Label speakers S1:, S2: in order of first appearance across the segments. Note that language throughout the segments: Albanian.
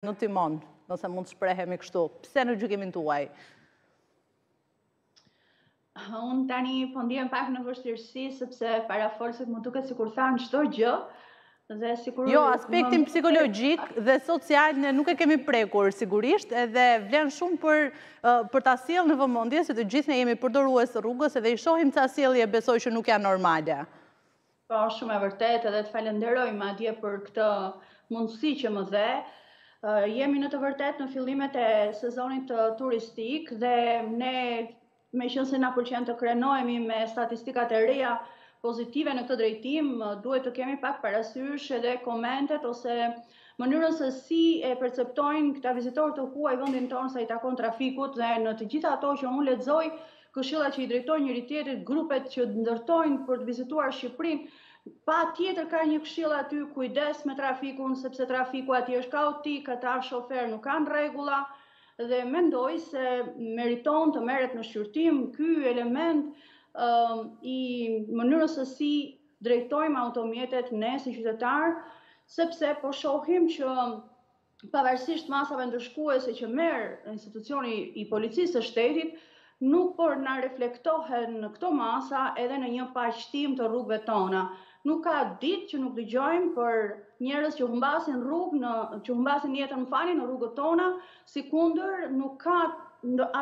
S1: në timon, nëse mund të shprehemi kështu. Pse në gjykimin tuaj?
S2: Unë tani po ndihem pak në vështirësi, sepse parafolësit më duket sikur thanë çdo gjë. Dhe sikur
S1: Jo, aspektin psikologjik dhe social ne nuk e kemi prekur sigurisht, edhe vlen shumë për ta sjellë në vëmendje se të gjithë ne jemi përdorues të rrugës edhe i shohim ca sjellje besoj që nuk janë normale.
S2: Po, shumë e vërtet, edhe të falenderoj madje për këtë mundësi që më dhe. Jemi në të vërtet në fillimet e sezonit turistik dhe ne, meqense na pëlqen të krenohemi me statistikat e reja pozitive në këtë drejtim, duhet të kemi pak parasysh edhe komentet ose mënyrën se si e perceptojnë këta vizitorë të huaj vendin tonë sa i takon trafikut, dhe në të gjitha ato që unë lexoj, këshillat që i drejtojnë njëri tjetrit, grupet që ndërtojnë për të vizituar Shqipërinë, patjetër ka një këshill aty, kujdes me trafikun, sepse trafiku aty është kaotik, ata shoferë nuk kanë rregulla, dhe mendoj se meriton të merret në shqyrtim ky element i mënyrës se si drejtojmë automjetet ne si qytetarë, sepse po shohim që pavarësisht masave ndërshkuese që merr institucioni i policisë së shtetit, nuk por na reflektohen në këto masa edhe në një paqëtim të rrugëve tona. Nuk ka ditë që nuk dëgjojmë për njerëz që humbasin që humbasin jetën në rrugët tona, sikundër nuk ka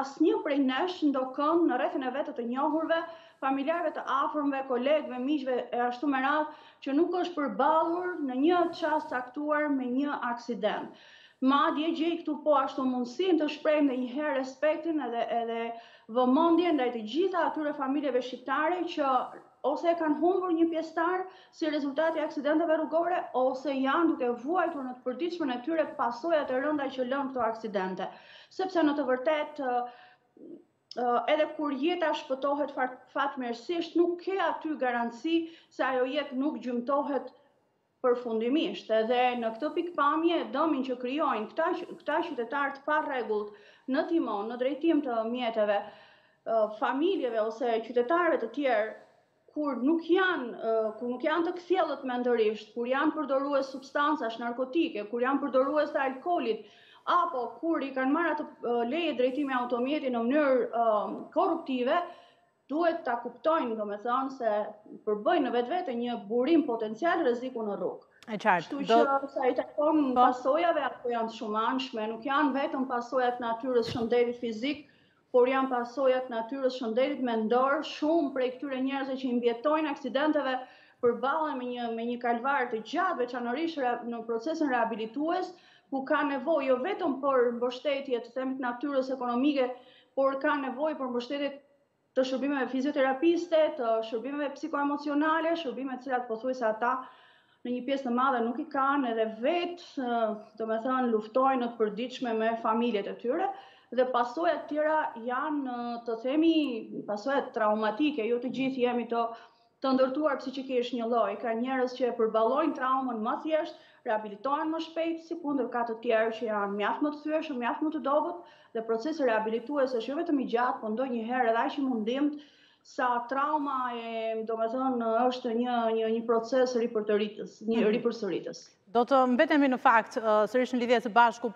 S2: asnjë prej nesh ndokën në rrethin e vet të njohurve, familjarëve të afërmve, kolegëve, miqve e ashtu me radhë, që nuk është përballur në një çast caktuar me një aksident. Madje gjej këtu po ashtu mundësinë të shprehim edhe një herë respektin edhe vëmendjen ndaj të gjitha atyre familjeve shqiptare që ose e kanë humbur një pjesëtar si rezultati i aksidenteve rrugore, ose janë duke vuajtur në të përditshmën e tyre pasojat e rënda që lënë këto aksidente. Sepse në të vërtetë edhe kur jeta shpëtohet fatmirësisht, nuk ke aty garanci se ajo jetë nuk gjymtohet përfundimisht. Edhe në këtë pikpamje dëmin që krijojnë këta qytetarë të parregullt në timon, në drejtim të mjeteve, familjeve ose qytetarëve të tjerë, kur nuk janë të kthjellët mendërisht, kur janë përdorues substancash narkotike, kur janë përdorues të alkoolit, apo kur i kanë marrë atë leje drejtimi automjeti në mënyrë korruptive, duhet ta kuptojnë, domethënë, se përbëjnë në vetvete një burim potencial rreziku në rrugë. Kështu që sa i takon pasojave, ato janë shumanshme, nuk janë vetëm pasojat natyrës shëndetit fizik, por janë pasojat natyrës shëndetit mendor. Shumë prej këtyre njerëzve që i mbijetojnë aksidenteve përballen me një kalvar të gjatë, veçanërisht në procesin rehabilitues, ku ka nevojë jo vetëm për mbështetje të themit natyrës ekonomike, por ka nevojë për mbështetje të shërbimeve fizioterapiste, të shërbimeve psikoemocionale, shërbime të cilat pothuajse ata në një pjesë të madhe nuk i kanë, edhe vetë, domethënë, luftojnë në të përditshme me familjet e tyre. Dhe pasojat tjera janë, të themi, pasojat traumatike, jo të gjithë jemi të ndërtuar psiqikisht një lloj. Ka njerëz që përballojnë traumën më thjesht, rehabilitohen më shpejt, sikundër ka të tjerë që janë mjaft më të thyeshëm, mjaft më të dobët, dhe procesi rehabilitues është jo vetëm i gjatë, por ndonjëherë edhe aq i mundimt, sa trauma domethënë është një proces ripërsëritës. Do të mbetemi në fakt sërish në lidhje së bashku